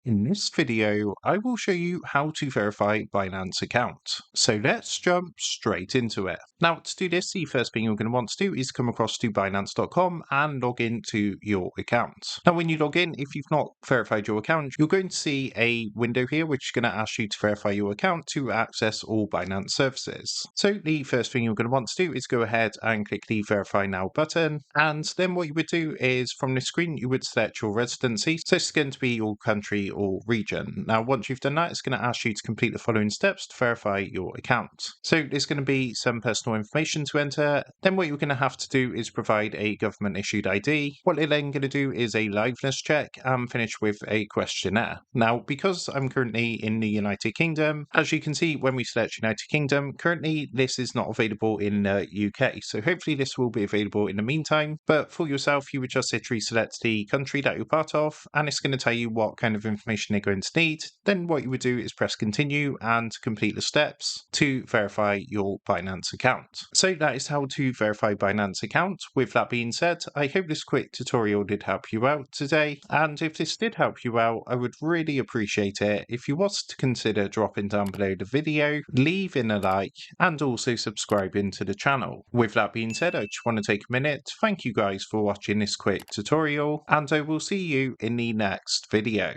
In this video, I will show you how to verify Binance account. So let's jump straight into it. Now, to do this, the first thing you're going to want to do is come across to Binance.com and log into your account. Now, when you log in, if you've not verified your account, you're going to see a window here which is going to ask you to verify your account to access all Binance services. So the first thing you're going to want to do is go ahead and click the Verify Now button. And then what you would do is from this screen, you would select your residency. So it's going to be your country or region. Now, once you've done that, it's going to ask you to complete the following steps to verify your account. So there's going to be some personal information to enter. Then what you're going to have to do is provide a government issued ID. What they're then going to do is a liveness check and finish with a questionnaire. Now, because I'm currently in the United Kingdom, as you can see when we select United Kingdom, currently this is not available in the UK. So hopefully this will be available in the meantime. But for yourself, you would just literally select the country that you're part of, and it's going to tell you what kind of information they're going to need. Then what you would do is press continue and complete the steps to verify your Binance account. So that is how to verify Binance account. With that being said, I hope this quick tutorial did help you out today. And if this did help you out, I would really appreciate it if you was to consider dropping down below the video, leaving a like, and also subscribing to the channel. With that being said, I just want to take a minute to thank you guys for watching this quick tutorial, and I will see you in the next video.